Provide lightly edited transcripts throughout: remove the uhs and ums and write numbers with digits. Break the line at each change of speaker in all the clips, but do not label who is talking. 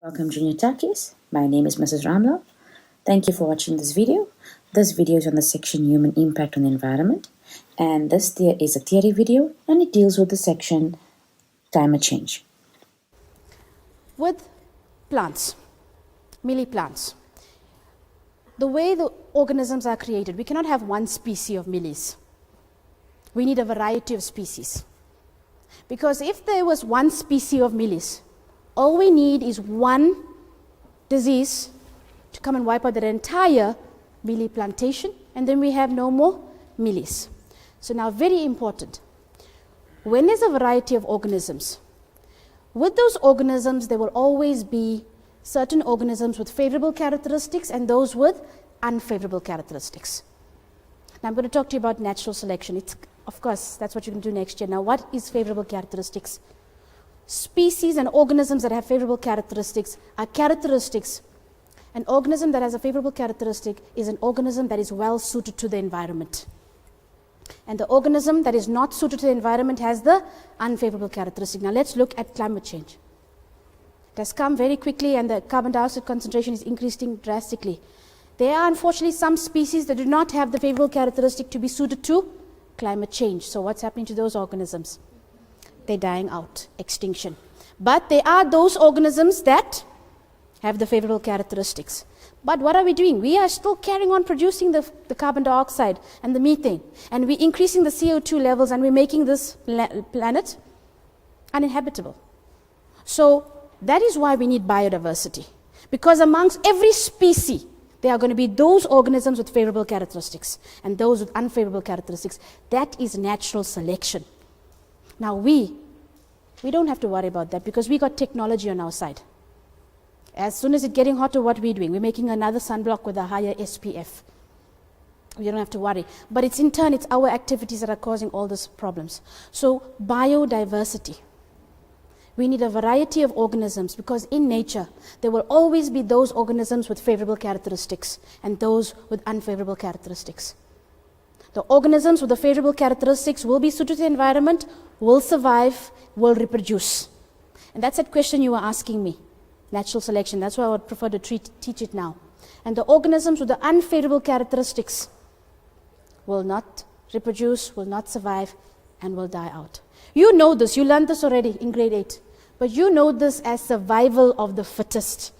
Welcome Junior Takis. My name is Mrs. Ramlal. Thank you for watching this video. This video is on the section Human Impact on the Environment, and this is a theory video and it deals with the section Climate Change.
With plants, mealy plants, the way the organisms are created, we cannot have one species of mealies. We need a variety of species. Because if there was one species of mealies, all we need is one disease to come and wipe out the entire mealy plantation, and then we have no more mealies. So now, very important, when there's a variety of organisms, with those organisms there will always be certain organisms with favorable characteristics and those with unfavorable characteristics. Now I'm going to talk to you about natural selection. Of course, that's what you can do next year. Now, what is favorable characteristics? Species and organisms that have favorable characteristics are characteristics. An organism that has a favorable characteristic is an organism that is well suited to the environment. And the organism that is not suited to the environment has the unfavorable characteristic. Now let's look at climate change. It has come very quickly and the carbon dioxide concentration is increasing drastically. There are unfortunately some species that do not have the favorable characteristic to be suited to climate change. So what's happening to those organisms? They're dying out, extinction. But there are those organisms that have the favorable characteristics. But what are we doing? We are still carrying on producing the carbon dioxide and the methane, and we're increasing the CO2 levels, and we're making this planet uninhabitable. So that is why we need biodiversity, because amongst every species there are going to be those organisms with favorable characteristics and those with unfavorable characteristics. That is natural selection. Now we don't have to worry about that because we got technology on our side. As soon as it's getting hotter, what we're doing? We're making another sunblock with a higher SPF. We don't have to worry. But it's in turn, it's our activities that are causing all these problems. So biodiversity. We need a variety of organisms because in nature, there will always be those organisms with favorable characteristics and those with unfavorable characteristics. The organisms with the favorable characteristics will be suited to the environment, will survive, will reproduce. And that's that question you were asking me. Natural selection, that's why I would prefer to teach it now. And the organisms with the unfavorable characteristics will not reproduce, will not survive, and will die out. You know this, you learned this already in grade 8. But you know this as survival of the fittest.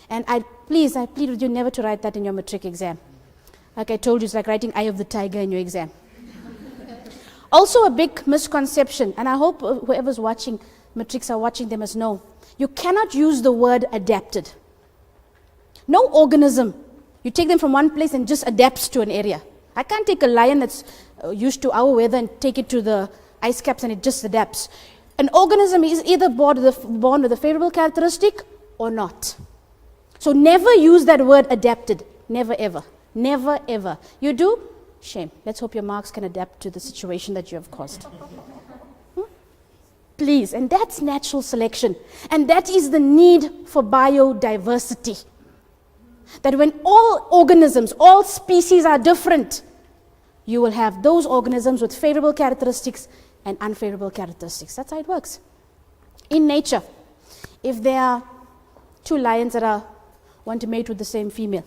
And I plead with you never to write that in your matric exam. Like I told you, it's like writing Eye of the Tiger in your exam. Also a big misconception, and I hope whoever's watching, matrics are watching, they must know. You cannot use the word adapted. No organism, you take them from one place and just adapts to an area. I can't take a lion that's used to our weather and take it to the ice caps and it just adapts. An organism is either born with a favorable characteristic or not. So never use that word adapted. Never ever. Never ever. You do? Shame. Let's hope your marks can adapt to the situation that you have caused. Please. And that's natural selection. And that is the need for biodiversity. That when all organisms, all species are different, you will have those organisms with favorable characteristics and unfavorable characteristics. That's how it works. In nature, if there are two lions that want to mate with the same female,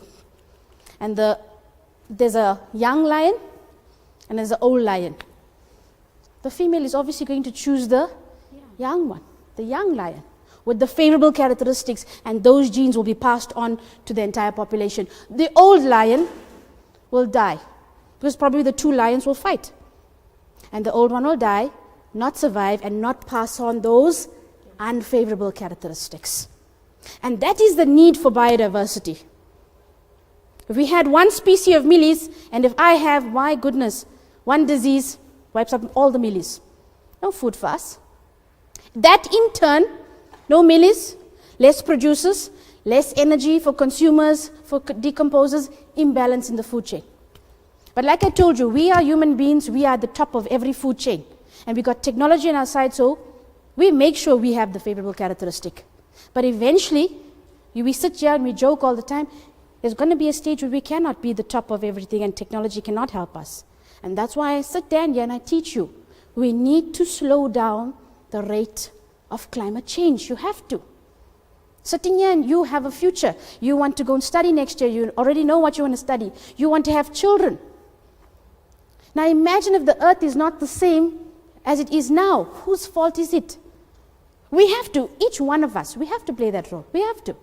and there's a young lion and there's an old lion, the female is obviously going to choose the young one, the young lion, with the favorable characteristics, and those genes will be passed on to the entire population. The old lion will die, because probably the two lions will fight. And the old one will die, not survive, and not pass on those unfavorable characteristics. And that is the need for biodiversity. If we had one species of mealies, and if I have, my goodness, one disease wipes out all the mealies. No food for us. That in turn, no mealies, less producers, less energy for consumers, for decomposers, imbalance in the food chain. But like I told you, we are human beings, we are at the top of every food chain. And we got technology on our side, so we make sure we have the favorable characteristic. But eventually, we sit here and we joke all the time, there's going to be a stage where we cannot be the top of everything and technology cannot help us. And that's why I sit down here and I teach you. We need to slow down the rate of climate change. You have to. Sitting here and you have a future. You want to go and study next year. You already know what you want to study. You want to have children. Now imagine if the earth is not the same as it is now. Whose fault is it? We have to, each one of us, we have to play that role. We have to.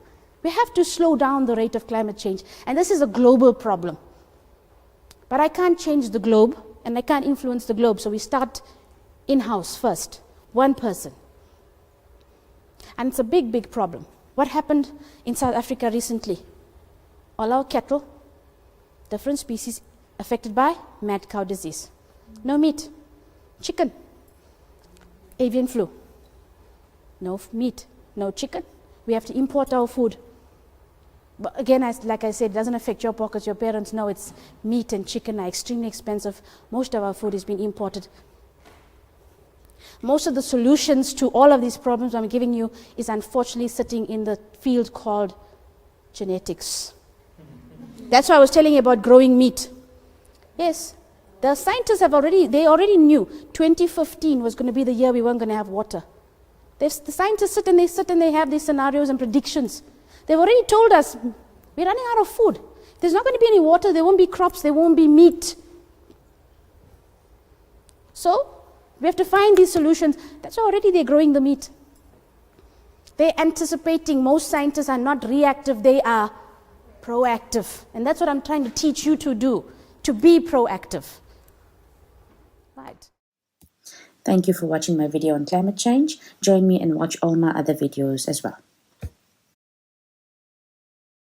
We have to slow down the rate of climate change. And this is a global problem. But I can't change the globe, and I can't influence the globe. So we start in-house first. One person. And it's a big, big problem. What happened in South Africa recently? All our cattle, different species affected by mad cow disease. No meat. Chicken. Avian flu. No meat. No chicken. We have to import our food. But again, like I said, it doesn't affect your pockets. Your parents know it's meat and chicken are extremely expensive. Most of our food is being imported. Most of the solutions to all of these problems I'm giving you is unfortunately sitting in the field called genetics. That's why I was telling you about growing meat. Yes, the scientists they already knew 2015 was going to be the year we weren't going to have water. The scientists sit and they have these scenarios and predictions. They've already told us, we're running out of food. There's not going to be any water, there won't be crops, there won't be meat. So, we have to find these solutions. That's why already they're growing the meat. They're anticipating. Most scientists are not reactive, they are proactive. And that's what I'm trying to teach you to do, to be proactive. Right.
Thank you for watching my video on climate change. Join me and watch all my other videos as well.